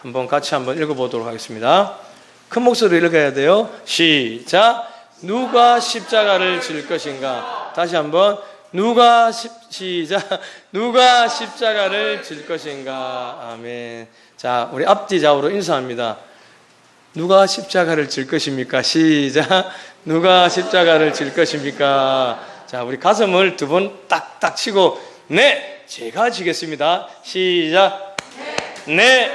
한번 같이 한번 읽어보도록 하겠습니다. 큰 목소리로 읽어야 돼요. 시작. 누가 십자가를 질 것인가? 다시 한번. 시작. 누가 십자가를 질 것인가? 아멘. 자, 우리 앞뒤 좌우로 인사합니다. 누가 십자가를 질 것입니까? 시작. 누가 십자가를 질 것입니까? 자, 우리 가슴을 두 번 딱딱 치고, 네, 제가 지겠습니다. 시작. 네,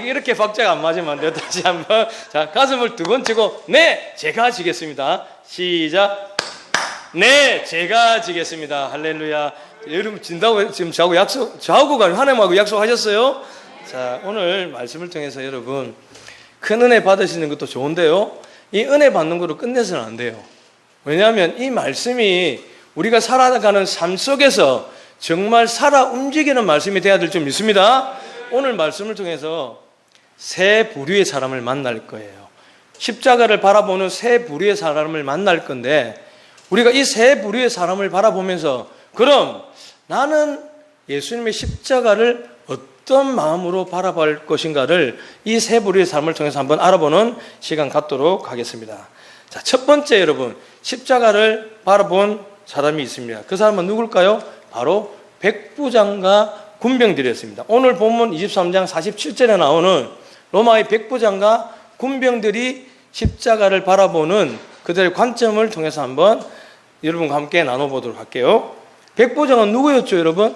이렇게 박자가 안 맞으면 안 돼요. 다시 한번. 자, 가슴을 두 번 치고, 네, 제가 지겠습니다. 시작. 네, 제가 지겠습니다. 할렐루야. 여러분, 진다고 지금 저하고 하나님하고 약속하셨어요? 자, 오늘 말씀을 통해서 여러분, 큰 은혜 받으시는 것도 좋은데요. 이 은혜 받는 거로 끝내서는 안 돼요. 왜냐하면 이 말씀이 우리가 살아가는 삶 속에서 정말 살아 움직이는 말씀이 되어야 될 줄 믿습니다. 오늘 말씀을 통해서 세 부류의 사람을 만날 거예요. 십자가를 바라보는 세 부류의 사람을 만날 건데, 우리가 이 세 부류의 사람을 바라보면서 그럼 나는 예수님의 십자가를 어떤 마음으로 바라볼 것인가를 이 세 부류의 사람을 통해서 한번 알아보는 시간 갖도록 하겠습니다. 자, 첫 번째 여러분, 십자가를 바라본 사람이 있습니다. 그 사람은 누굴까요? 바로 백부장과 군병들이었습니다. 오늘 본문 23장 47절에 나오는 로마의 백부장과 군병들이 십자가를 바라보는 그들의 관점을 통해서 한번 여러분과 함께 나눠보도록 할게요. 백부장은 누구였죠, 여러분?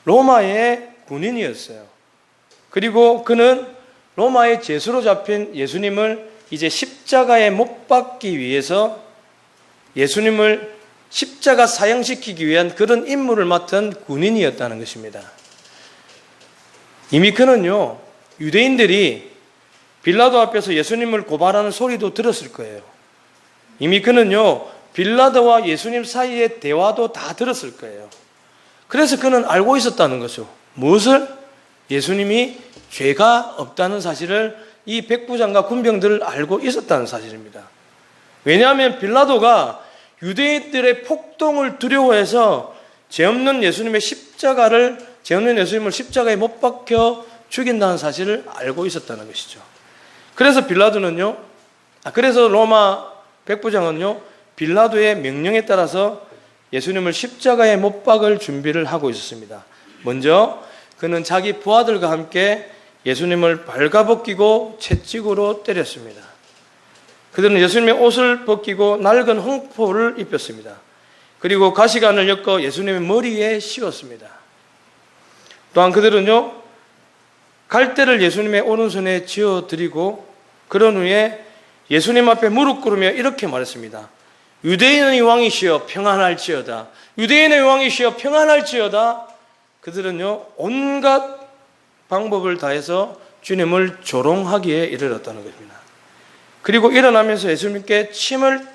로마의 군인이었어요. 그리고 그는 로마의 죄수로 잡힌 예수님을 이제 십자가에 못 박기 위해서 예수님을 십자가 사형시키기 위한 그런 임무를 맡은 군인이었다는 것입니다. 이미 그는요, 유대인들이 빌라도 앞에서 예수님을 고발하는 소리도 들었을 거예요. 이미 그는요, 빌라도와 예수님 사이의 대화도 다 들었을 거예요. 그래서 그는 알고 있었다는 거죠. 무엇을? 예수님이 죄가 없다는 사실을 이 백부장과 군병들을 알고 있었다는 사실입니다. 왜냐하면 빌라도가 유대인들의 폭동을 두려워해서 죄 없는 예수님을 십자가에 못 박혀 죽인다는 사실을 알고 있었다는 것이죠. 그래서 그래서 로마 백부장은요, 빌라도의 명령에 따라서 예수님을 십자가에 못 박을 준비를 하고 있었습니다. 먼저 그는 자기 부하들과 함께 예수님을 발가벗기고 채찍으로 때렸습니다. 그들은 예수님의 옷을 벗기고 낡은 홍포를 입혔습니다. 그리고 가시관을 엮어 예수님의 머리에 씌웠습니다. 또한 그들은요, 갈대를 예수님의 오른손에 쥐어드리고 그런 후에 예수님 앞에 무릎 꿇으며 이렇게 말했습니다. 유대인의 왕이시여 평안할지어다. 유대인의 왕이시여 평안할지어다. 그들은요, 온갖 방법을 다해서 주님을 조롱하기에 이르렀다는 것입니다. 그리고 일어나면서 예수님께 침을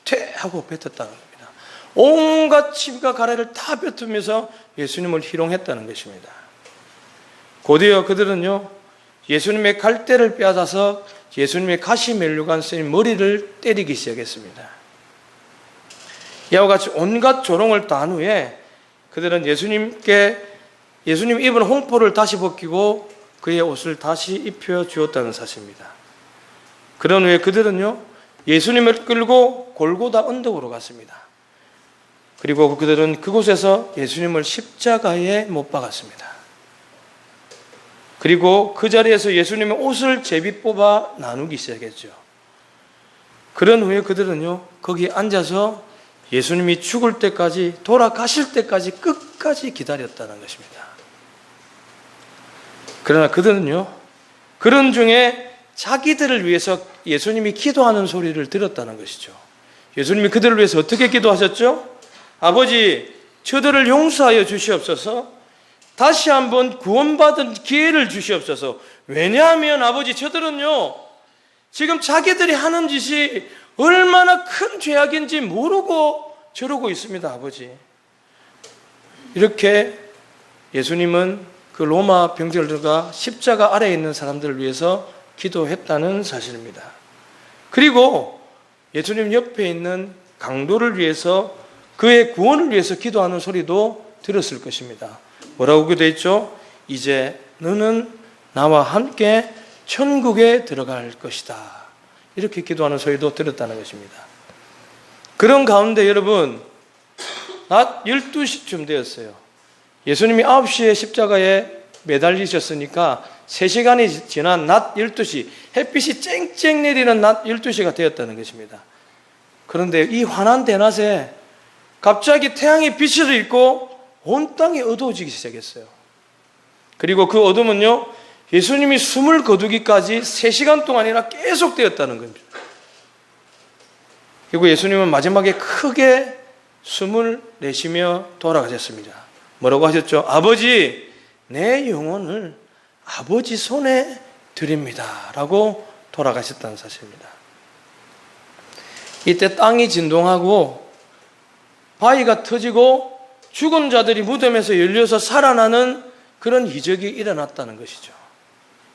퇴하고 뱉었다는 겁니다. 온갖 침과 가래를 다 뱉으면서 예수님을 희롱했다는 것입니다. 곧이어 그들은요, 예수님의 갈대를 빼앗아서 예수님의 가시 면류관 쓰인 머리를 때리기 시작했습니다. 이와 같이 온갖 조롱을 다한 후에 그들은 예수님 입은 홍포를 다시 벗기고 그의 옷을 다시 입혀 주었다는 사실입니다. 그런 후에 그들은요, 예수님을 끌고 골고다 언덕으로 갔습니다. 그리고 그들은 그곳에서 예수님을 십자가에 못 박았습니다. 그리고 그 자리에서 예수님의 옷을 제비 뽑아 나누기 시작했죠. 그런 후에 그들은요, 거기 앉아서 예수님이 죽을 때까지, 돌아가실 때까지 끝까지 기다렸다는 것입니다. 그러나 그들은요, 그런 중에 자기들을 위해서 예수님이 기도하는 소리를 들었다는 것이죠. 예수님이 그들을 위해서 어떻게 기도하셨죠? 아버지, 저들을 용서하여 주시옵소서. 다시 한번 구원받은 기회를 주시옵소서. 왜냐하면 아버지, 저들은요, 지금 자기들이 하는 짓이 얼마나 큰 죄악인지 모르고 저러고 있습니다, 아버지. 이렇게 예수님은 그 로마 병들들과 십자가 아래에 있는 사람들을 위해서 기도했다는 사실입니다. 그리고 예수님 옆에 있는 강도를 위해서, 그의 구원을 위해서 기도하는 소리도 들었을 것입니다. 뭐라고 기도했죠? 이제 너는 나와 함께 천국에 들어갈 것이다. 이렇게 기도하는 소리도 들었다는 것입니다. 그런 가운데 여러분, 낮 12시쯤 되었어요. 예수님이 9시에 십자가에 매달리셨으니까 3시간이 지난 낮 12시, 햇빛이 쨍쨍 내리는 낮 12시가 되었다는 것입니다. 그런데 이 환한 대낮에 갑자기 태양이 빛을 잃고 온 땅이 어두워지기 시작했어요. 그리고 그 어둠은요, 예수님이 숨을 거두기까지 3시간 동안이나 계속 되었다는 겁니다. 그리고 예수님은 마지막에 크게 숨을 내쉬며 돌아가셨습니다. 뭐라고 하셨죠? 아버지, 내 영혼을 아버지 손에 드립니다. 라고 돌아가셨다는 사실입니다. 이때 땅이 진동하고 바위가 터지고 죽은 자들이 무덤에서 열려서 살아나는 그런 이적이 일어났다는 것이죠.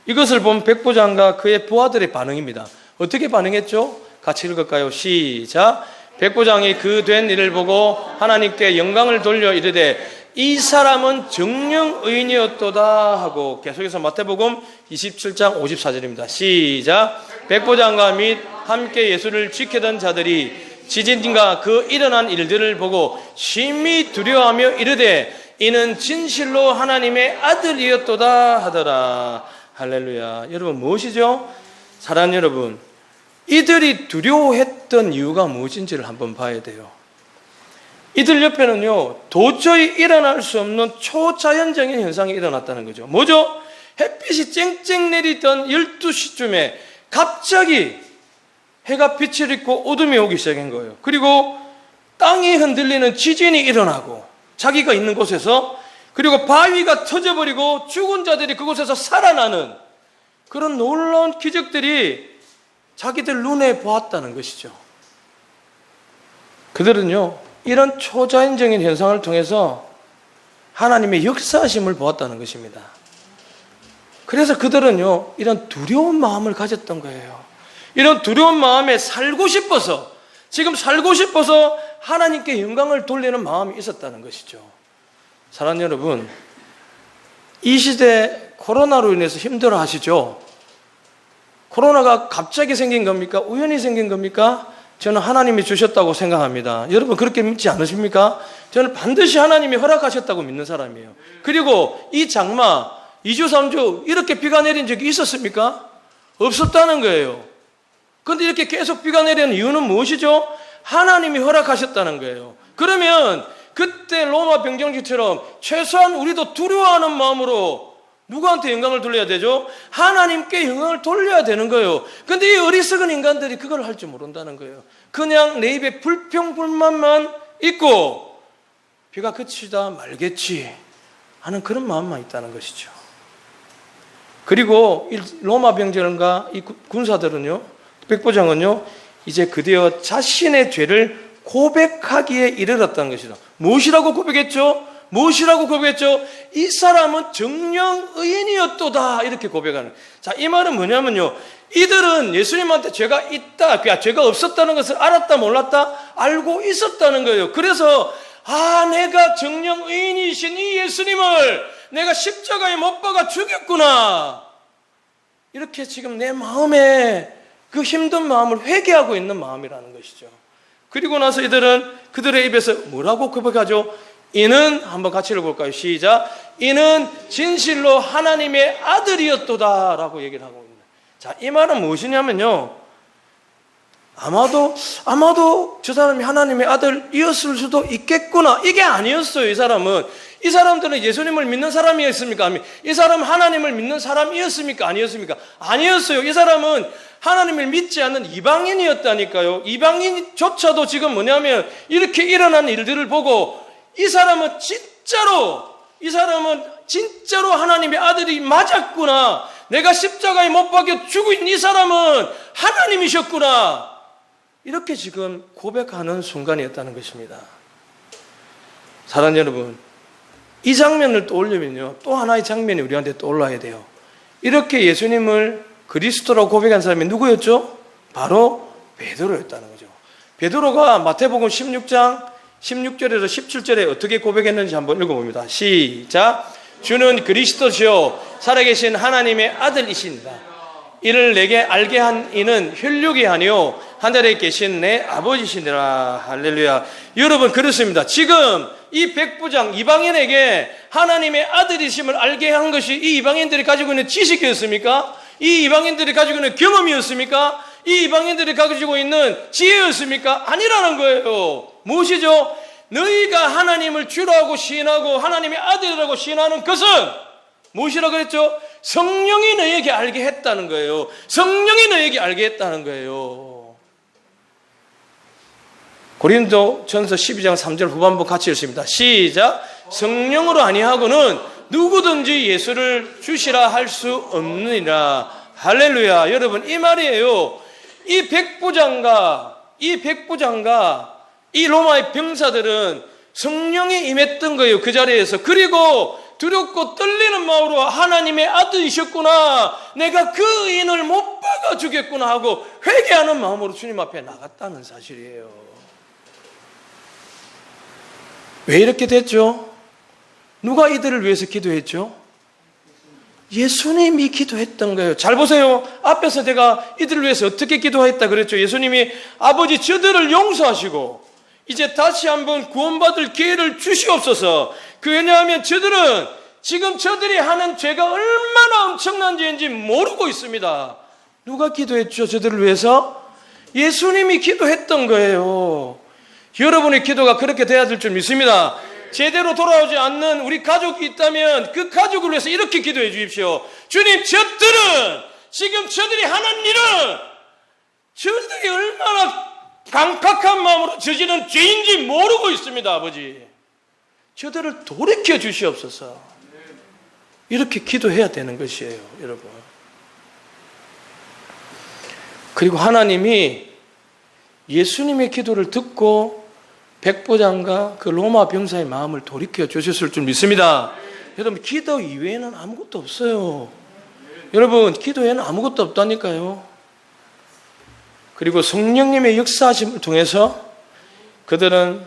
이것을 본 백부장과 그의 부하들의 반응입니다. 어떻게 반응했죠? 같이 읽을까요? 시작. 백부장이 그 된 일을 보고 하나님께 영광을 돌려 이르되 이 사람은 정령 의인이었도다 하고, 계속해서 마태복음 27장 54절입니다. 시작. 백부장과 및 함께 예수를 지키던 자들이 지진과 그 일어난 일들을 보고 심히 두려워하며 이르되 이는 진실로 하나님의 아들이었도다 하더라. 할렐루야. 여러분, 무엇이죠? 사랑하는 여러분, 이들이 두려워했던 이유가 무엇인지를 한번 봐야 돼요. 이들 옆에는요, 도저히 일어날 수 없는 초자연적인 현상이 일어났다는 거죠. 뭐죠? 햇빛이 쨍쨍 내리던 12시쯤에 갑자기 해가 빛을 잃고 어둠이 오기 시작한 거예요. 그리고 땅이 흔들리는 지진이 일어나고 자기가 있는 곳에서, 그리고 바위가 터져버리고 죽은 자들이 그곳에서 살아나는 그런 놀라운 기적들이 자기들 눈에 보았다는 것이죠. 그들은요, 이런 초자연적인 현상을 통해서 하나님의 역사하심을 보았다는 것입니다. 그래서 그들은요, 이런 두려운 마음을 가졌던 거예요. 이런 두려운 마음에 살고 싶어서, 지금 살고 싶어서 하나님께 영광을 돌리는 마음이 있었다는 것이죠. 사랑하는 여러분, 이 시대 코로나로 인해서 힘들어 하시죠? 코로나가 갑자기 생긴 겁니까? 우연히 생긴 겁니까? 저는 하나님이 주셨다고 생각합니다. 여러분, 그렇게 믿지 않으십니까? 저는 반드시 하나님이 허락하셨다고 믿는 사람이에요. 그리고 이 장마 2주 3주 이렇게 비가 내린 적이 있었습니까? 없었다는 거예요. 그런데 이렇게 계속 비가 내리는 이유는 무엇이죠? 하나님이 허락하셨다는 거예요. 그러면 그때 로마 병정기처럼 최소한 우리도 두려워하는 마음으로 누구한테 영광을 돌려야 되죠? 하나님께 영광을 돌려야 되는 거예요. 그런데 이 어리석은 인간들이 그걸 할 줄 모른다는 거예요. 그냥 내 입에 불평불만만 있고 비가 그치다 말겠지 하는 그런 마음만 있다는 것이죠. 그리고 로마 병정과 이 군사들은요, 백부장은요, 이제 드디어 자신의 죄를 고백하기에 이르렀다는 것이다. 무엇이라고 고백했죠? 무엇이라고 고백했죠? 이 사람은 정령 의인이었도다. 이렇게 고백하는. 자, 이 말은 뭐냐면요, 이들은 예수님한테 죄가 있다, 죄가 없었다는 것을 알았다 몰랐다? 알고 있었다는 거예요. 그래서 내가 정령 의인이신 이 예수님을 내가 십자가에 못 박아 죽였구나, 이렇게 지금 내 마음에 그 힘든 마음을 회개하고 있는 마음이라는 것이죠. 그리고 나서 이들은 그들의 입에서 뭐라고 고백하죠? 이는, 한번 같이 읽어볼까요? 시작. 이는 진실로 하나님의 아들이었도다 라고 얘기를 하고 있는. 자, 이 말은 무엇이냐면요, 아마도 저 사람이 하나님의 아들이었을 수도 있겠구나, 이게 아니었어요. 이 사람들은 예수님을 믿는 사람이었습니까? 이 사람은 하나님을 믿는 사람이었습니까? 아니었습니까? 아니었어요. 이 사람은 하나님을 믿지 않는 이방인이었다니까요. 이방인조차도 지금 뭐냐면 이렇게 일어난 일들을 보고 이 사람은 진짜로 하나님의 아들이 맞았구나, 내가 십자가에 못 박혀 죽은 이 사람은 하나님이셨구나, 이렇게 지금 고백하는 순간이었다는 것입니다. 사랑하는 여러분, 이 장면을 떠올리면요, 또 하나의 장면이 우리한테 떠올라야 돼요. 이렇게 예수님을 그리스도라고 고백한 사람이 누구였죠? 바로 베드로였다는 거죠. 베드로가 마태복음 16장 16절에서 17절에 어떻게 고백했는지 한번 읽어봅니다. 시작. 주는 그리스도시요 살아계신 하나님의 아들이신다. 이를 내게 알게 한 이는 혈육이 아니요 하늘에 계신 내 아버지시니라. 할렐루야. 여러분, 그렇습니다. 지금 이 백부장 이방인에게 하나님의 아들이심을 알게 한 것이 이 이방인들이 가지고 있는 지식이었습니까? 이 이방인들이 가지고 있는 경험이었습니까? 이 이방인들이 가지고 있는 지혜였습니까? 아니라는 거예요. 무엇이죠? 너희가 하나님을 주라고 시인하고 하나님의 아들이라고 시인하는 것은 무엇이라고 그랬죠? 성령이 너희에게 알게 했다는 거예요. 성령이 너희에게 알게 했다는 거예요. 고린도전서 12장 3절 후반부 같이 읽습니다. 시작. 성령으로 아니하고는 누구든지 예수를 주시라 할 수 없느니라. 할렐루야. 여러분, 이 말이에요. 이 백부장과 이 로마의 병사들은 성령이 임했던 거예요. 그 자리에서. 그리고 두렵고 떨리는 마음으로 하나님의 아들이셨구나, 내가 그 인을 못 박아 주겠구나 하고 회개하는 마음으로 주님 앞에 나갔다는 사실이에요. 왜 이렇게 됐죠? 누가 이들을 위해서 기도했죠? 예수님이 기도했던 거예요. 잘 보세요. 앞에서 제가 이들을 위해서 어떻게 기도했다 그랬죠? 예수님이 아버지 저들을 용서하시고 이제 다시 한번 구원받을 기회를 주시옵소서. 왜냐하면 저들은 지금 저들이 하는 죄가 얼마나 엄청난 죄인지 모르고 있습니다. 누가 기도했죠? 저들을 위해서? 예수님이 기도했던 거예요. 여러분의 기도가 그렇게 돼야 될 줄 믿습니다. 제대로 돌아오지 않는 우리 가족이 있다면 그 가족을 위해서 이렇게 기도해 주십시오. 주님, 지금 저들이 하는 일은 저들이 얼마나 강팍한 마음으로 저지른 죄인지 모르고 있습니다. 아버지, 저들을 돌이켜 주시옵소서. 이렇게 기도해야 되는 것이에요, 여러분. 그리고 하나님이 예수님의 기도를 듣고 백부장과 그 로마 병사의 마음을 돌이켜 주셨을 줄 믿습니다. 여러분, 기도 이외에는 아무것도 없어요. 여러분, 기도에는 아무것도 없다니까요. 그리고 성령님의 역사하심을 통해서 그들은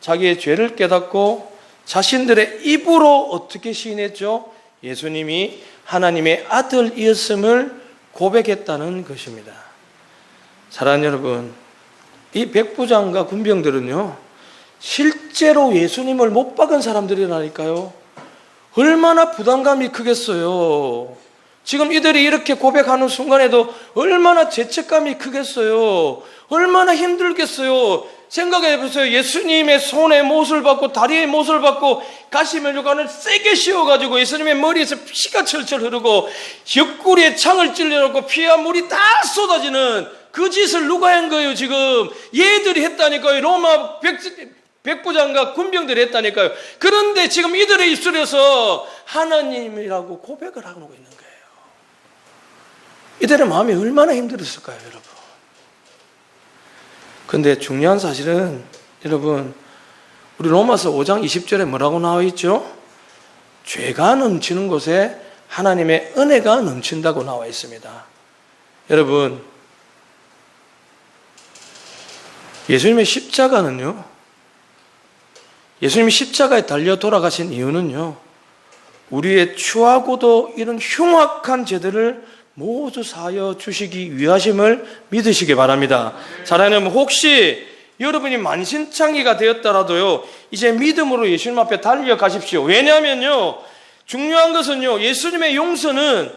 자기의 죄를 깨닫고 자신들의 입으로 어떻게 시인했죠? 예수님이 하나님의 아들이었음을 고백했다는 것입니다. 사랑하는 여러분, 이 백부장과 군병들은요, 실제로 예수님을 못 박은 사람들이라니까요. 얼마나 부담감이 크겠어요. 지금 이들이 이렇게 고백하는 순간에도 얼마나 죄책감이 크겠어요. 얼마나 힘들겠어요. 생각해 보세요. 예수님의 손에 못을 받고 다리에 못을 받고 가시면류관을 세게 씌워가지고 예수님의 머리에서 피가 철철 흐르고 옆구리에 창을 찔러놓고 피와 물이 다 쏟아지는 그 짓을 누가 한 거예요? 지금 얘들이 했다니까요. 로마 백부장과 군병들이 했다니까요. 그런데 지금 이들의 입술에서 하나님이라고 고백을 하고 있는 거예요. 이들의 마음이 얼마나 힘들었을까요, 여러분? 그런데 중요한 사실은 여러분, 우리 로마서 5장 20절에 뭐라고 나와 있죠? 죄가 넘치는 곳에 하나님의 은혜가 넘친다고 나와 있습니다. 여러분, 예수님의 십자가는요, 예수님이 십자가에 달려 돌아가신 이유는요, 우리의 추하고도 이런 흉악한 죄들을 모두 사하여 주시기 위하심을 믿으시기 바랍니다. 사랑하는 여러분, 혹시 여러분이 만신창이가 되었더라도요, 이제 믿음으로 예수님 앞에 달려가십시오. 왜냐하면요, 중요한 것은요, 예수님의 용서는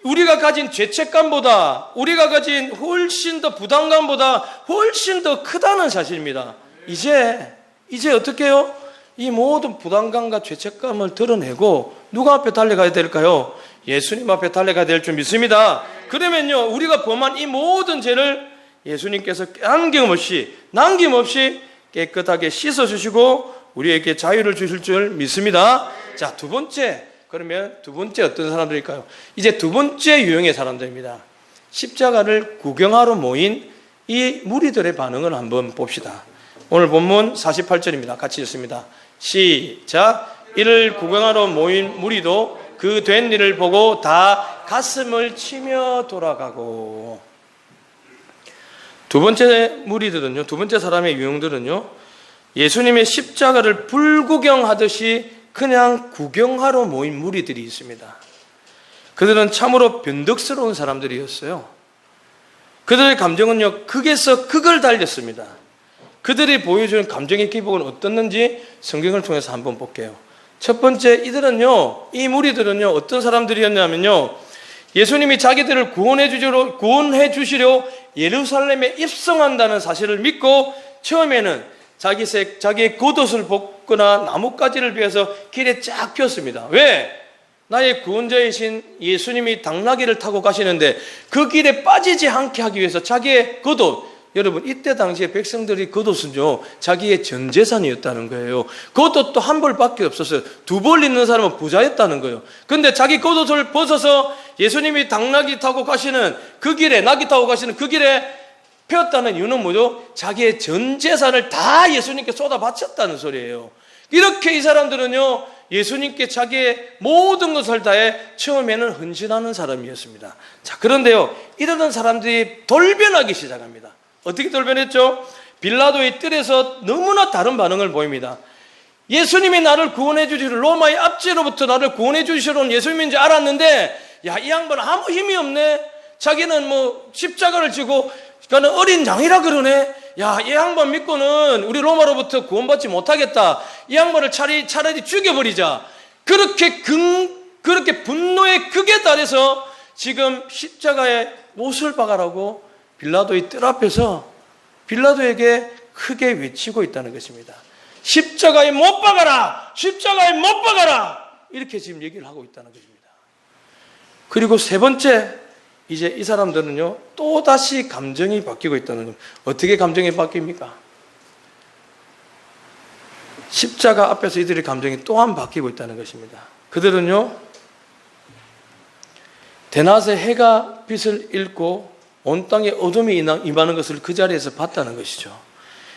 우리가 가진 죄책감보다, 우리가 가진 훨씬 더 부담감보다 훨씬 더 크다는 사실입니다. 이제 어떻게 해요? 이 모든 부담감과 죄책감을 드러내고 누가 앞에 달려가야 될까요? 예수님 앞에 달려가야 될 줄 믿습니다. 그러면요, 우리가 범한 이 모든 죄를 예수님께서 남김없이 깨끗하게 씻어주시고 우리에게 자유를 주실 줄 믿습니다. 자, 그러면 두 번째 어떤 사람들일까요? 이제 두 번째 유형의 사람들입니다. 십자가를 구경하러 모인 이 무리들의 반응을 한번 봅시다. 오늘 본문 48절입니다. 같이 읽습니다. 시작. 이를 구경하러 모인 무리도 그 된 일을 보고 다 가슴을 치며 돌아가고. 두 번째 무리들은요, 두 번째 사람의 유형들은요, 예수님의 십자가를 불구경하듯이 그냥 구경하러 모인 무리들이 있습니다. 그들은 참으로 변덕스러운 사람들이었어요. 그들의 감정은요, 극에서 극을 달렸습니다. 그들이 보여주는 감정의 기복은 어떻는지 성경을 통해서 한번 볼게요. 첫 번째, 이 무리들은요, 어떤 사람들이었냐면요, 예수님이 자기들을 구원해 주시려 예루살렘에 입성한다는 사실을 믿고 처음에는 자기의 겉옷을 벗거나 나뭇가지를 베어서 길에 쫙 폈습니다. 왜? 나의 구원자이신 예수님이 당나귀를 타고 가시는데 그 길에 빠지지 않게 하기 위해서 자기의 겉옷, 여러분 이때 당시에 백성들이 겉옷은요 자기의 전 재산이었다는 거예요. 겉옷도 한 벌밖에 없었어요. 두 벌 있는 사람은 부자였다는 거예요. 근데 자기 겉옷을 벗어서 예수님이 당나귀 타고 가시는 그 길에, 나귀 타고 가시는 그 길에 폈다는 이유는 뭐죠? 자기의 전 재산을 다 예수님께 쏟아 바쳤다는 소리예요. 이렇게 이 사람들은요 예수님께 자기의 모든 것을 다해 처음에는 헌신하는 사람이었습니다. 자, 그런데요 이러던 사람들이 돌변하기 시작합니다. 어떻게 돌변했죠? 빌라도의 뜰에서 너무나 다른 반응을 보입니다. 예수님이 나를 구원해 주시러, 로마의 압제로부터 나를 구원해 주시러 온 예수님인지 알았는데, 야, 이 양반은 아무 힘이 없네. 자기는 뭐 십자가를 지고 그는 어린 양이라 그러네. 야, 이 양반 믿고는 우리 로마로부터 구원받지 못하겠다. 이 양반을 차라리 죽여버리자. 그렇게 분노의 극에 달해서 지금 십자가에 못을 박아라고 빌라도의 뜰 앞에서 빌라도에게 크게 외치고 있다는 것입니다. 십자가에 못 박아라! 십자가에 못 박아라! 이렇게 지금 얘기를 하고 있다는 것입니다. 그리고 세 번째, 이제 이 사람들은요 또다시 감정이 바뀌고 있다는 겁니다. 어떻게 감정이 바뀝니까? 십자가 앞에서 이들의 감정이 또한 바뀌고 있다는 것입니다. 그들은요 대낮에 해가 빛을 잃고 온 땅에 어둠이 임하는 것을 그 자리에서 봤다는 것이죠.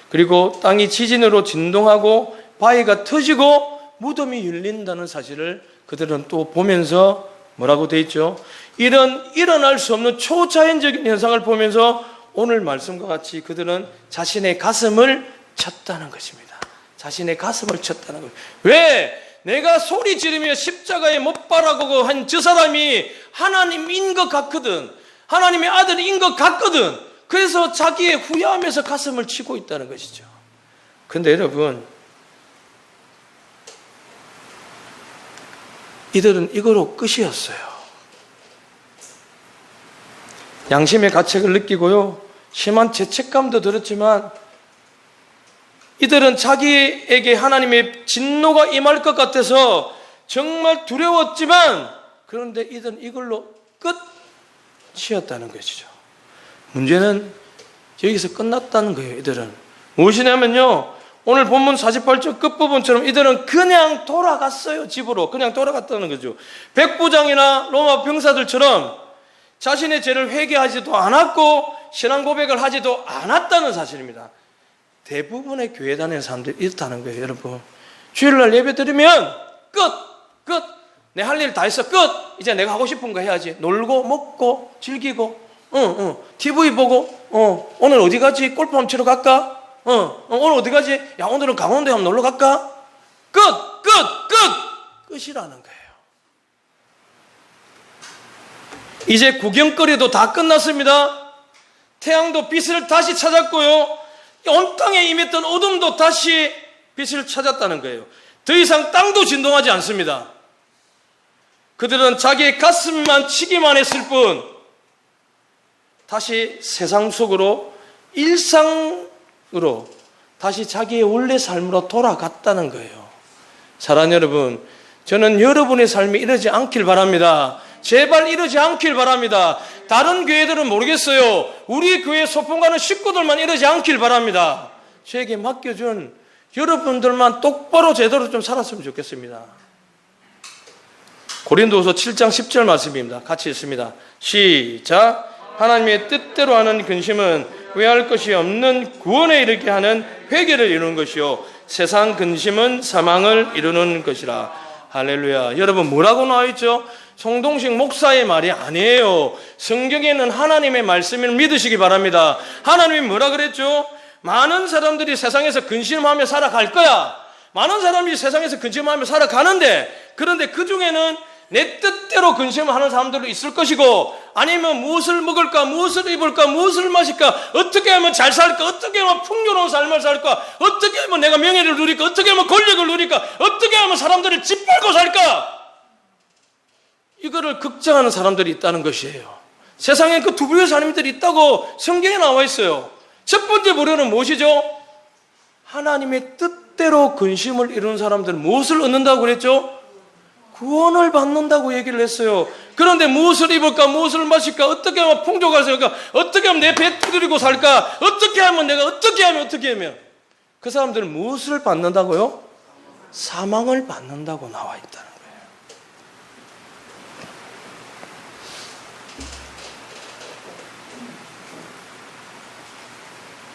그리고 땅이 지진으로 진동하고 바위가 터지고 무덤이 열린다는 사실을 그들은 또 보면서 뭐라고 돼 있죠? 이런 일어날 수 없는 초자연적인 현상을 보면서 오늘 말씀과 같이 그들은 자신의 가슴을 쳤다는 것입니다. 자신의 가슴을 쳤다는 거예요. 왜? 내가 소리 지르며 십자가에 못 박아고 한 저 사람이 하나님인 것 같거든. 하나님의 아들인 것 같거든. 그래서 자기의 후회하면서 가슴을 치고 있다는 것이죠. 그런데 여러분, 이들은 이거로 끝이었어요. 양심의 가책을 느끼고요 심한 죄책감도 들었지만 이들은 자기에게 하나님의 진노가 임할 것 같아서 정말 두려웠지만 그런데 이들은 이걸로 끝이었다는 것이죠. 문제는 여기서 끝났다는 거예요. 이들은 무엇이냐면요 오늘 본문 48절 끝부분처럼 이들은 그냥 돌아갔어요. 집으로 그냥 돌아갔다는 거죠. 백부장이나 로마 병사들처럼 자신의 죄를 회개하지도 않았고 신앙 고백을 하지도 않았다는 사실입니다. 대부분의 교회 다니는 사람들이 이렇다는 거예요. 여러분 주일날 예배 드리면 끝 내 할 일 다 했어. 끝. 이제 내가 하고 싶은 거 해야지. 놀고 먹고 즐기고 TV 보고 오늘 어디 가지? 골프 한번 치러 갈까? 오늘 어디 가지? 야, 오늘은 강원도에 한번 놀러 갈까? 끝이라는 거예요. 이제 구경거리도 다 끝났습니다. 태양도 빛을 다시 찾았고요. 온 땅에 임했던 어둠도 다시 빛을 찾았다는 거예요. 더 이상 땅도 진동하지 않습니다. 그들은 자기의 가슴만 치기만 했을 뿐 다시 세상 속으로 일상으로 다시 자기의 원래 삶으로 돌아갔다는 거예요. 사랑하는 여러분, 저는 여러분의 삶이 이러지 않길 바랍니다. 제발 이러지 않길 바랍니다. 다른 교회들은 모르겠어요. 우리 교회 소풍 가는 식구들만 이러지 않길 바랍니다. 저에게 맡겨준 여러분들만 똑바로 제대로 좀 살았으면 좋겠습니다. 고린도후서 7장 10절 말씀입니다. 같이 읽습니다. 시작. 하나님의 뜻대로 하는 근심은 후회할 것이 없는 구원에 이르게 하는 회개를 이루는 것이요 세상 근심은 사망을 이루는 것이라. 할렐루야. 여러분 뭐라고 나와있죠? 송동식 목사의 말이 아니에요. 성경에는 하나님의 말씀을 믿으시기 바랍니다. 하나님이 뭐라 그랬죠? 많은 사람들이 세상에서 근심하며 살아갈 거야. 많은 사람들이 세상에서 근심하며 살아가는데, 그런데 그 중에는 내 뜻대로 근심하는 사람들도 있을 것이고, 아니면 무엇을 먹을까, 무엇을 입을까, 무엇을 마실까, 어떻게 하면 잘 살까, 어떻게 하면 풍요로운 삶을 살까, 어떻게 하면 내가 명예를 누릴까, 어떻게 하면 권력을 누릴까, 어떻게 하면 사람들을 짓밟고 살까, 이거를 걱정하는 사람들이 있다는 것이에요. 세상에 그 두 부류의 사람들이 있다고 성경에 나와 있어요. 첫 번째 부류는 무엇이죠? 하나님의 뜻대로 근심을 이루는 사람들은 무엇을 얻는다고 그랬죠? 구원을 받는다고 얘기를 했어요. 그런데 무엇을 입을까, 무엇을 마실까, 어떻게 하면 풍족할 살까, 어떻게 하면 내 배 두드리고 살까, 어떻게 하면 내가 어떻게 하면 그 사람들은 무엇을 받는다고요? 사망을 받는다고 나와 있다는 거예요.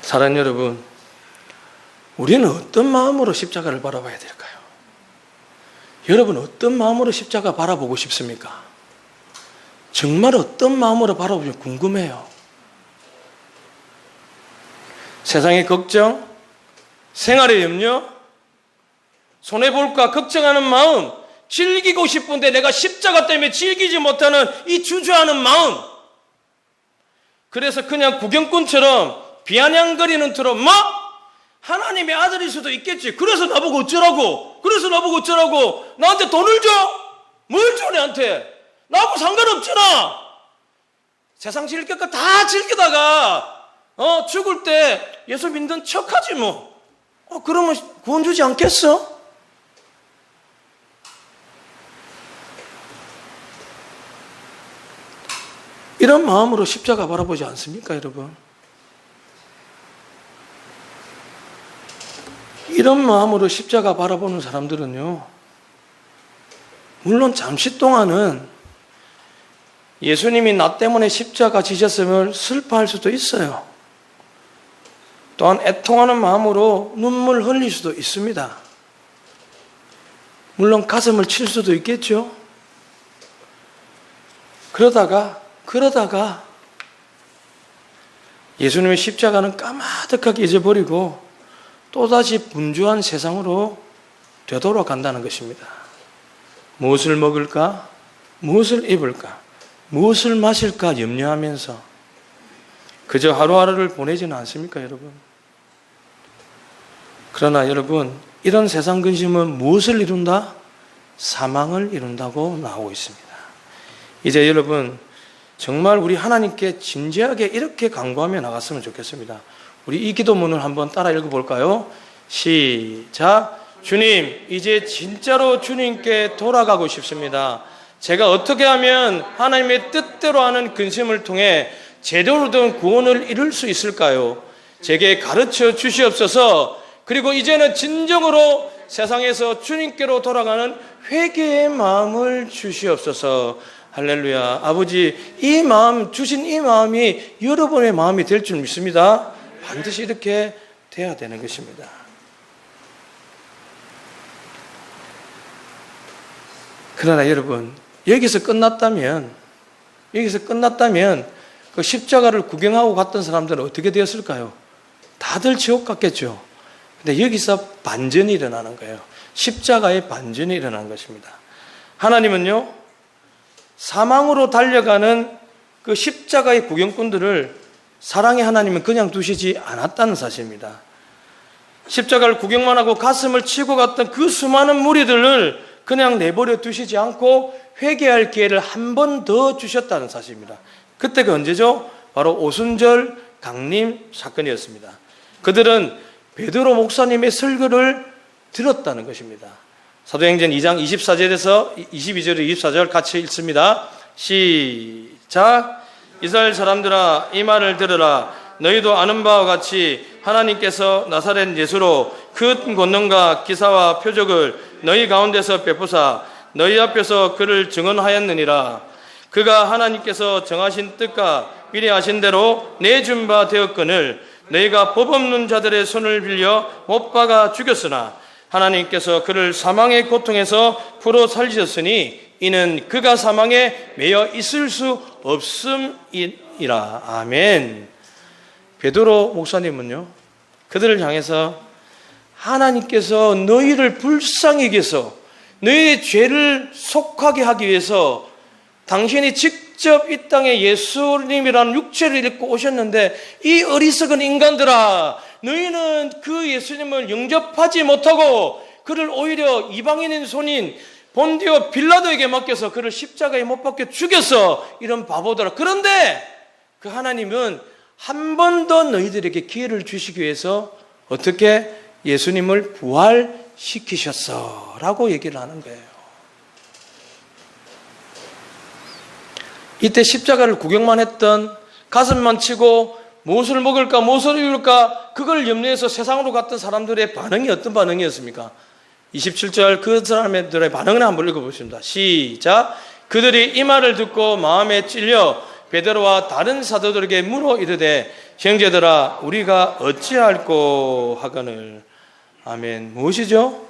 사랑하는 여러분, 우리는 어떤 마음으로 십자가를 바라봐야 될까요? 여러분, 어떤 마음으로 십자가 바라보고 싶습니까? 정말 어떤 마음으로 바라보면 궁금해요. 세상의 걱정, 생활의 염려, 손해볼까 걱정하는 마음, 즐기고 싶은데 내가 십자가 때문에 즐기지 못하는 이 주저하는 마음, 그래서 그냥 구경꾼처럼 비아냥거리는 틀어 하나님의 아들일 수도 있겠지. 그래서 나보고 어쩌라고? 나한테 돈을 줘? 뭘 줘, 내한테? 나하고 상관없잖아. 세상 즐길 거 다 즐기다가 죽을 때 예수 믿는 척하지 뭐. 그러면 구원 주지 않겠어? 이런 마음으로 십자가 바라보지 않습니까, 여러분? 이런 마음으로 십자가 바라보는 사람들은요, 물론 잠시 동안은 예수님이 나 때문에 십자가 지셨음을 슬퍼할 수도 있어요. 또한 애통하는 마음으로 눈물 흘릴 수도 있습니다. 물론 가슴을 칠 수도 있겠죠. 그러다가 예수님의 십자가는 까마득하게 잊어버리고 또다시 분주한 세상으로 되돌아간다는 것입니다. 무엇을 먹을까? 무엇을 입을까? 무엇을 마실까? 염려하면서 그저 하루하루를 보내지는 않습니까, 여러분? 그러나 여러분, 이런 세상 근심은 무엇을 이룬다? 사망을 이룬다고 나오고 있습니다. 이제 여러분, 정말 우리 하나님께 진지하게 이렇게 간구하며 나갔으면 좋겠습니다. 우리 이 기도문을 한번 따라 읽어볼까요? 시작. 주님, 이제 진짜로 주님께 돌아가고 싶습니다. 제가 어떻게 하면 하나님의 뜻대로 하는 근심을 통해 제대로 된 구원을 이룰 수 있을까요? 제게 가르쳐 주시옵소서. 그리고 이제는 진정으로 세상에서 주님께로 돌아가는 회개의 마음을 주시옵소서. 할렐루야. 아버지, 이 마음, 주신 이 마음이 여러분의 마음이 될 줄 믿습니다. 반드시 이렇게 돼야 되는 것입니다. 그러나 여러분, 여기서 끝났다면 그 십자가를 구경하고 갔던 사람들은 어떻게 되었을까요? 다들 지옥 갔겠죠. 근데 여기서 반전이 일어나는 거예요. 십자가의 반전이 일어나는 것입니다. 하나님은요, 사망으로 달려가는 그 십자가의 구경꾼들을 사랑의 하나님은 그냥 두시지 않았다는 사실입니다. 십자가를 구경만 하고 가슴을 치고 갔던 그 수많은 무리들을 그냥 내버려 두시지 않고 회개할 기회를 한 번 더 주셨다는 사실입니다. 그때가 언제죠? 바로 오순절 강림 사건이었습니다. 그들은 베드로 목사님의 설교를 들었다는 것입니다. 사도행전 2장 24절에서 22절 24절 같이 읽습니다. 시작. 이스라엘 사람들아, 이 말을 들으라. 너희도 아는 바와 같이 하나님께서 나사렛 예수로 큰 권능과 기사와 표적을 너희 가운데서 베푸사 너희 앞에서 그를 증언하였느니라. 그가 하나님께서 정하신 뜻과 미리 아신 대로 내준 바 되었거늘 너희가 법 없는 자들의 손을 빌려 못 박아 죽였으나 하나님께서 그를 사망의 고통에서 풀어 살리셨으니 이는 그가 사망에 매여 있을 수 없음이라. 아멘. 베드로 목사님은요, 그들을 향해서 하나님께서 너희를 불쌍히 여겨서 너희의 죄를 속하게 하기 위해서 당신이 직접 이 땅에 예수님이라는 육체를 입고 오셨는데, 이 어리석은 인간들아, 너희는 그 예수님을 영접하지 못하고 그를 오히려 이방인인 손인 본디오 빌라도에게 맡겨서 그를 십자가에 못 박혀 죽였어. 이런 바보들아. 그런데 그 하나님은 한 번 더 너희들에게 기회를 주시기 위해서 어떻게 예수님을 부활시키셨어 라고 얘기를 하는 거예요. 이때 십자가를 구경만 했던, 가슴만 치고 무엇을 먹을까 무엇을 입을까 그걸 염려해서 세상으로 갔던 사람들의 반응이 어떤 반응이었습니까? 27절 그 사람들의 반응을 한번 읽어보십니다. 시작. 그들이 이 말을 듣고 마음에 찔려 베드로와 다른 사도들에게 물어 이르되, 형제들아 우리가 어찌할꼬 하거늘. 아멘. 무엇이죠?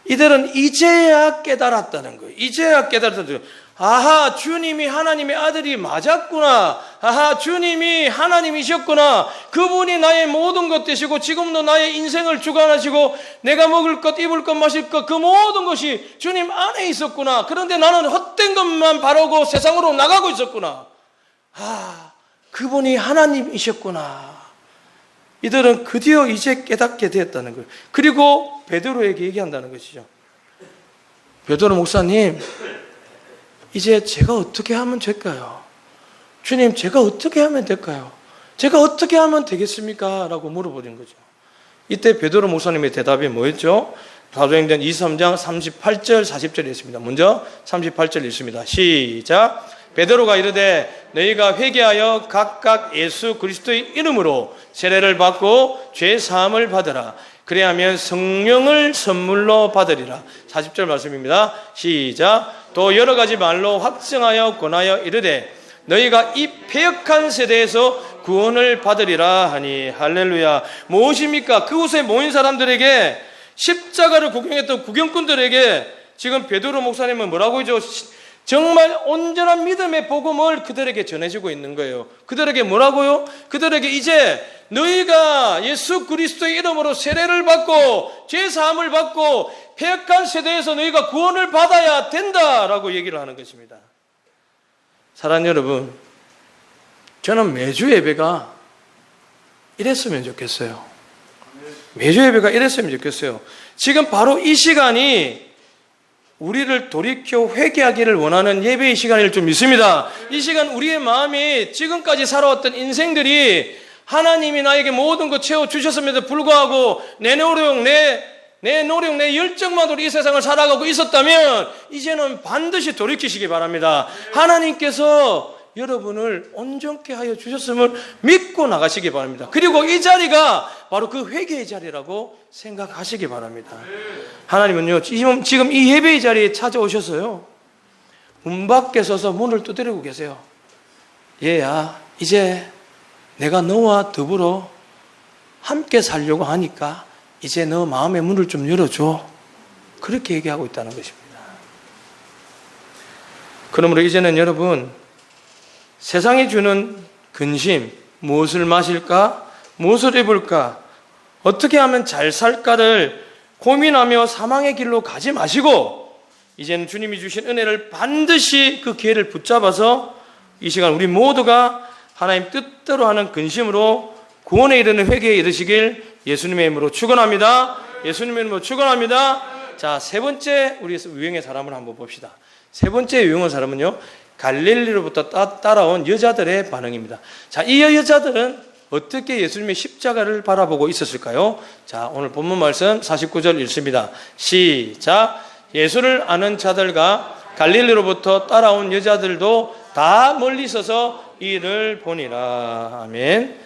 이들은 이제야 깨달았다는 거예요. 이제야 깨달았다는 거예요. 아하, 주님이 하나님의 아들이 맞았구나. 아하, 주님이 하나님이셨구나. 그분이 나의 모든 것 되시고 지금도 나의 인생을 주관하시고 내가 먹을 것, 입을 것, 마실 것, 그 모든 것이 주님 안에 있었구나. 그런데 나는 헛된 것만 바라고 세상으로 나가고 있었구나. 아, 그분이 하나님이셨구나. 이들은 드디어 이제 깨닫게 되었다는 거예요. 그리고 베드로에게 얘기한다는 것이죠. 베드로 목사님, 이제 제가 어떻게 하면 될까요? 주님, 제가 어떻게 하면 될까요? 제가 어떻게 하면 되겠습니까? 라고 물어보는 거죠. 이때 베드로 목사님의 대답이 뭐였죠? 사도행전 23장 38절 40절이 있습니다. 먼저 38절 읽습니다. 시작. 베드로가 이르되 너희가 회개하여 각각 예수 그리스도의 이름으로 세례를 받고 죄 사함을 받으라. 그래야면 성령을 선물로 받으리라. 40절 말씀입니다. 시작. 또 여러 가지 말로 확증하여 권하여 이르되 너희가 이 패역한 세대에서 구원을 받으리라 하니. 할렐루야. 무엇입니까? 그곳에 모인 사람들에게, 십자가를 구경했던 구경꾼들에게 지금 베드로 목사님은 뭐라고 하죠? 정말 온전한 믿음의 복음을 그들에게 전해주고 있는 거예요. 그들에게 뭐라고요? 그들에게 이제 너희가 예수 그리스도의 이름으로 세례를 받고 죄사함을 받고 패역한 세대에서 너희가 구원을 받아야 된다라고 얘기를 하는 것입니다. 사랑하는 여러분, 저는 매주 예배가 이랬으면 좋겠어요. 매주 예배가 이랬으면 좋겠어요. 지금 바로 이 시간이 우리를 돌이켜 회개하기를 원하는 예배의 시간일 줄 믿습니다. 이 시간 우리의 마음이 지금까지 살아왔던 인생들이 하나님이 나에게 모든 것 채워주셨음에도 불구하고 내 노력, 내 열정만으로 이 세상을 살아가고 있었다면 이제는 반드시 돌이키시기 바랍니다. 하나님께서 여러분을 온전케 하여 주셨음을 믿고 나가시기 바랍니다. 그리고 이 자리가 바로 그 회개의 자리라고 생각하시기 바랍니다. 하나님은요, 지금 이 예배의 자리에 찾아오셔서요, 문 밖에 서서 문을 두드리고 계세요. 얘야, 이제 내가 너와 더불어 함께 살려고 하니까 이제 너 마음의 문을 좀 열어줘. 그렇게 얘기하고 있다는 것입니다. 그러므로 이제는 여러분, 세상이 주는 근심, 무엇을 마실까? 무엇을 입을까? 어떻게 하면 잘 살까를 고민하며 사망의 길로 가지 마시고, 이제는 주님이 주신 은혜를 반드시 그 기회를 붙잡아서 이 시간 우리 모두가 하나님 뜻대로 하는 근심으로 구원에 이르는 회개에 이르시길 예수님의 이름으로 축원합니다. 예수님의 이름으로 축원합니다. 자, 세 번째 우리 유형의 사람을 한번 봅시다. 세 번째 유형의 사람은요, 갈릴리로부터 따라온 여자들의 반응입니다. 자, 이 여자들은 어떻게 예수님의 십자가를 바라보고 있었을까요? 자, 오늘 본문 말씀 49절 읽습니다. 시작. 예수를 아는 자들과 갈릴리로부터 따라온 여자들도 다 멀리 서서 이를 보니라. 아멘.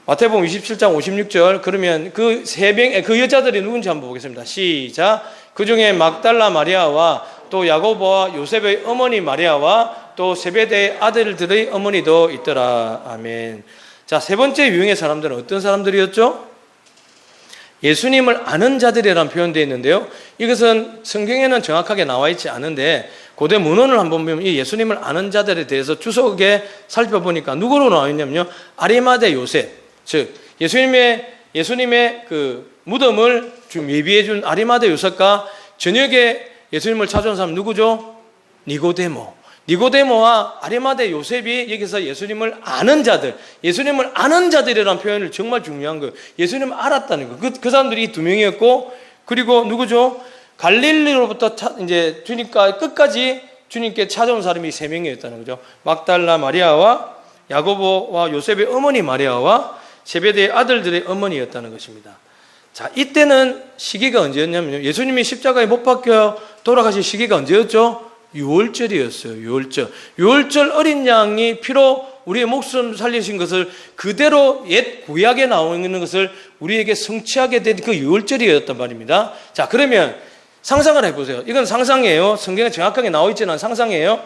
마태복음 27장 56절. 그러면 그 여자들이 누군지 한번 보겠습니다. 시작. 그 중에 막달라 마리아와 또 야고보와 요셉의 어머니 마리아와 또 세베대의 아들들의 어머니도 있더라. 아멘. 자, 세 번째 유형의 사람들은 어떤 사람들이었죠? 예수님을 아는 자들이라는 표현되어 있는데요, 이것은 성경에는 정확하게 나와 있지 않은데 고대 문헌을 한번 보면 이 예수님을 아는 자들에 대해서 주석에 살펴보니까 누구로 나와 있냐면요, 아리마대 요셉, 즉 예수님의 예수님의 그 무덤을 좀 예비해 준 아리마대 요셉과 저녁에 예수님을 찾아온 사람 누구죠? 니고데모와 아리마대 요셉이 여기서 예수님을 아는 자들, 예수님을 아는 자들이라는 표현을 정말 중요한 거예요. 예수님을 알았다는 거. 그 사람들이 두 명이었고, 그리고 누구죠? 갈릴리로부터 이제 주님과 끝까지 주님께 찾아온 사람이 세 명이었다는 거죠. 막달라 마리아와 야고보와 요셉의 어머니 마리아와 세베대의 아들들의 어머니였다는 것입니다. 자, 이때는 시기가 언제였냐면요. 예수님이 십자가에 못 박혀 돌아가신 시기가 언제였죠? 6월절이었어요. 6월절. 6월절 어린 양이 피로 우리의 목숨 살리신 것을 그대로 옛 구약에 나와 있는 것을 우리에게 성취하게 된 그 6월절이었단 말입니다. 자, 그러면 상상을 해보세요. 이건 상상이에요. 성경에 정확하게 나와 있지는 않은 상상이에요.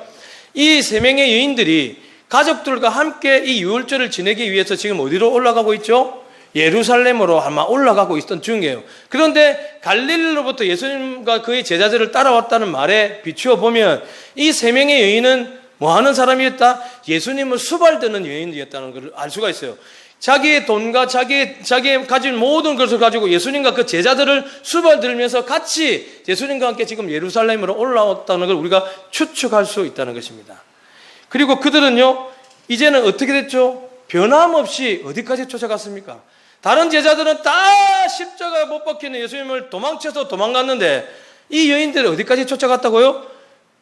이 세 명의 여인들이 가족들과 함께 이 6월절을 지내기 위해서 지금 어디로 올라가고 있죠? 예루살렘으로 아마 올라가고 있던 중이에요. 그런데 갈릴리로부터 예수님과 그의 제자들을 따라왔다는 말에 비추어 보면 이 세 명의 여인은 뭐 하는 사람이었다? 예수님을 수발드는 여인이었다는 걸 알 수가 있어요. 자기의 돈과 자기의 가진 모든 것을 가지고 예수님과 그 제자들을 수발들면서 같이 예수님과 함께 지금 예루살렘으로 올라왔다는 걸 우리가 추측할 수 있다는 것입니다. 그리고 그들은요, 이제는 어떻게 됐죠? 변함없이 어디까지 쫓아갔습니까? 다른 제자들은 다 십자가에 못 박히는 예수님을 도망쳐서 도망갔는데 이 여인들은 어디까지 쫓아갔다고요?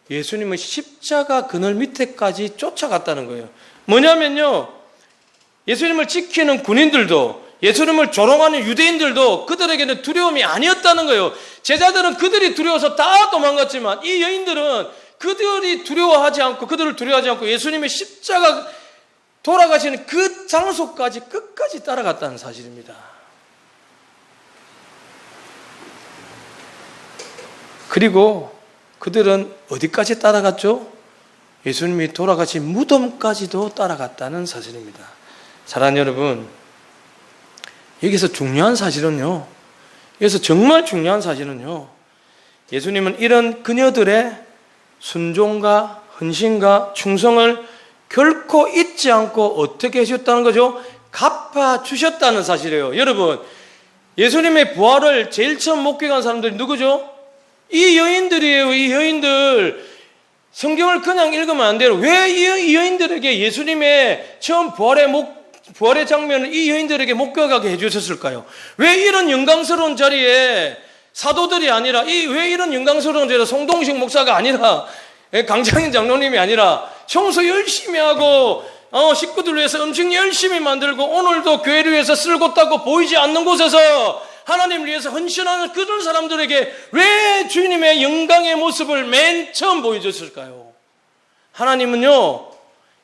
예수님의 십자가 그늘 밑에까지 쫓아갔다는 거예요. 뭐냐면요, 예수님을 지키는 군인들도 예수님을 조롱하는 유대인들도 그들에게는 두려움이 아니었다는 거예요. 제자들은 그들이 두려워서 다 도망갔지만 이 여인들은 그들을 두려워하지 않고 예수님의 십자가 돌아가시는 그 장소까지 끝까지 따라갔다는 사실입니다. 그리고 그들은 어디까지 따라갔죠? 예수님이 돌아가신 무덤까지도 따라갔다는 사실입니다. 사랑하는 여러분, 여기서 중요한 사실은요, 여기서 정말 중요한 사실은요, 예수님은 이런 그녀들의 순종과 헌신과 충성을 결코 잊지 않고 어떻게 해주셨다는 거죠? 갚아주셨다는 사실이에요. 여러분, 예수님의 부활을 제일 처음 목격한 사람들이 누구죠? 이 여인들이에요. 이 여인들. 성경을 그냥 읽으면 안 돼요. 왜 이 여인들에게 예수님의 처음 부활의 장면을 이 여인들에게 목격하게 해주셨을까요? 왜 이런 영광스러운 자리에 사도들이 아니라, 왜 이런 영광스러운 자리에 송동식 목사가 아니라, 강창인 장로님이 아니라 청소 열심히 하고 식구들 위해서 음식 열심히 만들고 오늘도 교회를 위해서 쓸고 닦고 보이지 않는 곳에서 하나님을 위해서 헌신하는 그런 사람들에게 왜 주님의 영광의 모습을 맨 처음 보여줬을까요? 하나님은요,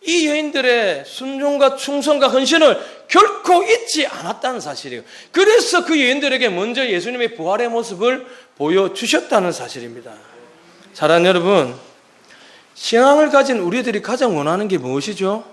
이 여인들의 순종과 충성과 헌신을 결코 잊지 않았다는 사실이에요. 그래서 그 여인들에게 먼저 예수님의 부활의 모습을 보여주셨다는 사실입니다. 사랑하는 여러분, 신앙을 가진 우리들이 가장 원하는 게 무엇이죠?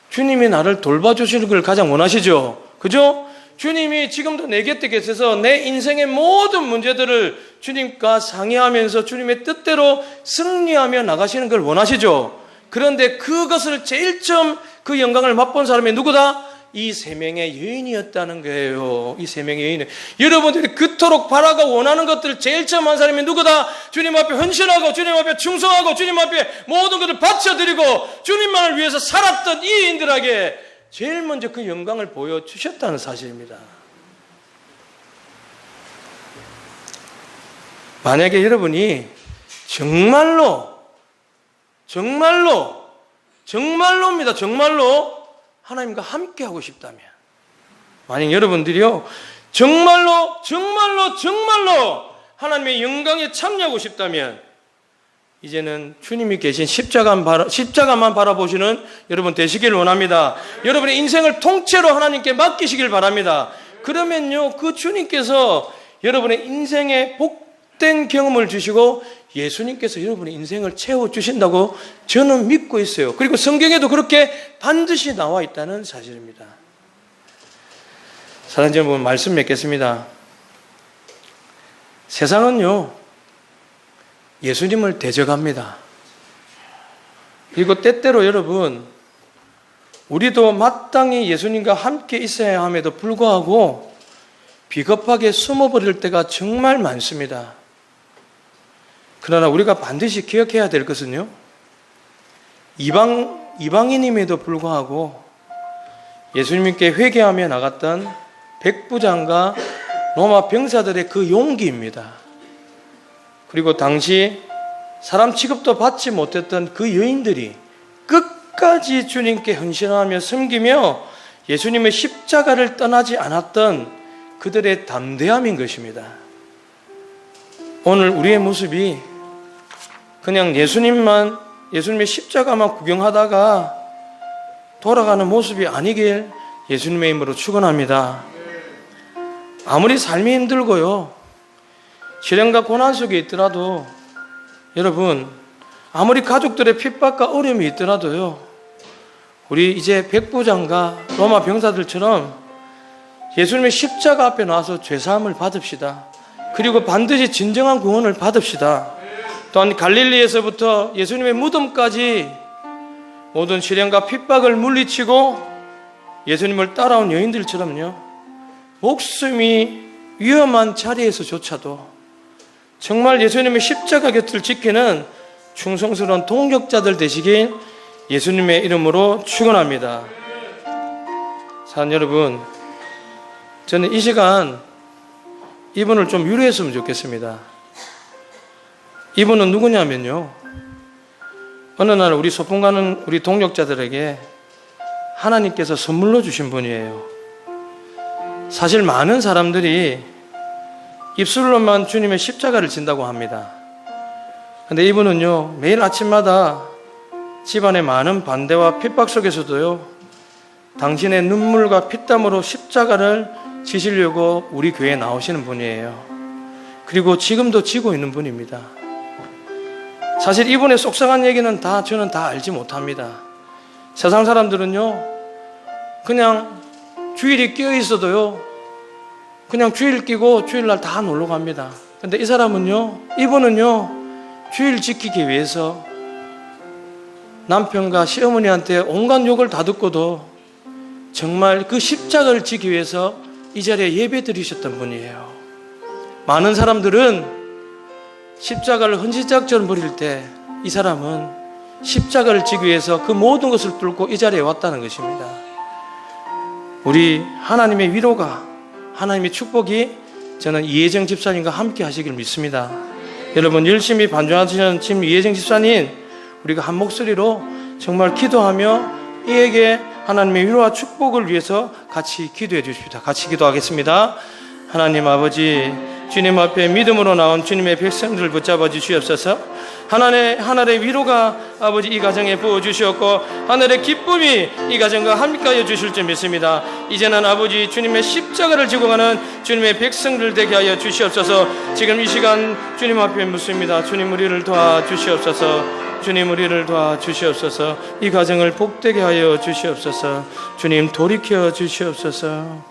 주님이 나를 돌봐주시는 걸 가장 원하시죠? 그죠? 주님이 지금도 내 곁에 계셔서 내 인생의 모든 문제들을 주님과 상의하면서 주님의 뜻대로 승리하며 나가시는 걸 원하시죠? 그런데 그것을 제일 처음 그 영광을 맛본 사람이 누구다? 이 세 명의 여인이었다는 거예요. 이 세 명의 여인. 여러분들이 그토록 바라고 원하는 것들을 제일 처음 한 사람이 누구다? 주님 앞에 헌신하고 주님 앞에 충성하고 주님 앞에 모든 것을 바쳐드리고 주님만을 위해서 살았던 이 여인들에게 제일 먼저 그 영광을 보여주셨다는 사실입니다. 만약에 여러분이 정말로입니다. 정말로 하나님과 함께 하고 싶다면, 만약 여러분들이요 정말로 하나님의 영광에 참여하고 싶다면, 이제는 주님이 계신 십자가만 바라보시는 여러분 되시길 원합니다. 여러분의 인생을 통째로 하나님께 맡기시길 바랍니다. 그러면요, 그 주님께서 여러분의 인생에 복된 경험을 주시고 예수님께서 여러분의 인생을 채워주신다고 저는 믿고 있어요. 그리고 성경에도 그렇게 반드시 나와 있다는 사실입니다. 사랑하는 여러분, 말씀 맺겠습니다. 세상은요, 예수님을 대적합니다. 그리고 때때로 여러분, 우리도 마땅히 예수님과 함께 있어야 함에도 불구하고 비겁하게 숨어버릴 때가 정말 많습니다. 그러나 우리가 반드시 기억해야 될 것은요, 이방인임에도 불구하고 예수님께 회개하며 나갔던 백부장과 로마 병사들의 그 용기입니다. 그리고 당시 사람 취급도 받지 못했던 그 여인들이 끝까지 주님께 헌신하며 섬기며 예수님의 십자가를 떠나지 않았던 그들의 담대함인 것입니다. 오늘 우리의 모습이 그냥 예수님의 십자가만 구경하다가 돌아가는 모습이 아니길 예수님의 이름으로 축원합니다. 아무리 삶이 힘들고요, 시련과 고난 속에 있더라도, 여러분, 아무리 가족들의 핍박과 어려움이 있더라도요, 우리 이제 백부장과 로마 병사들처럼 예수님의 십자가 앞에 나와서 죄사함을 받읍시다. 그리고 반드시 진정한 구원을 받읍시다. 또한 갈릴리에서부터 예수님의 무덤까지 모든 시련과 핍박을 물리치고 예수님을 따라온 여인들처럼요, 목숨이 위험한 자리에서조차도 정말 예수님의 십자가 곁을 지키는 충성스러운 동역자들 되시길 예수님의 이름으로 축원합니다. 사랑하는 여러분, 저는 이 시간 이분을 좀 위로했으면 좋겠습니다. 이분은 누구냐면요, 어느 날 우리 소풍 가는 우리 동역자들에게 하나님께서 선물로 주신 분이에요. 사실 많은 사람들이 입술로만 주님의 십자가를 진다고 합니다. 근데 이분은요, 매일 아침마다 집안의 많은 반대와 핍박 속에서도요, 당신의 눈물과 피땀으로 십자가를 지시려고 우리 교회에 나오시는 분이에요. 그리고 지금도 지고 있는 분입니다. 사실 이분의 속상한 얘기는 저는 다 알지 못합니다. 세상 사람들은요, 그냥 주일이 끼어 있어도요, 그냥 주일 끼고 주일날 다 놀러 갑니다. 근데 이 사람은요, 이분은요, 주일 지키기 위해서 남편과 시어머니한테 온갖 욕을 다 듣고도 정말 그 십자가를 지기 위해서 이 자리에 예배 드리셨던 분이에요. 많은 사람들은 십자가를 헌신작전을 벌일 때 이 사람은 십자가를 지기 위해서 그 모든 것을 뚫고 이 자리에 왔다는 것입니다. 우리 하나님의 위로가, 하나님의 축복이 저는 이혜정 집사님과 함께 하시길 믿습니다. 여러분, 열심히 반주하시는 지금 이혜정 집사님, 우리가 한 목소리로 정말 기도하며 이에게 하나님의 위로와 축복을 위해서 같이 기도해 주십시다. 같이 기도하겠습니다. 하나님 아버지, 주님 앞에 믿음으로 나온 주님의 백성들을 붙잡아 주시옵소서. 하늘의 위로가 아버지 이 가정에 부어주시었고 하늘의 기쁨이 이 가정과 함께하여 주실 줄 믿습니다. 이제는 아버지 주님의 십자가를 지고 가는 주님의 백성들 되게 하여 주시옵소서. 지금 이 시간 주님 앞에 묻습니다. 주님, 우리를 도와주시옵소서. 주님, 우리를 도와주시옵소서. 이 가정을 복되게 하여 주시옵소서. 주님, 돌이켜 주시옵소서.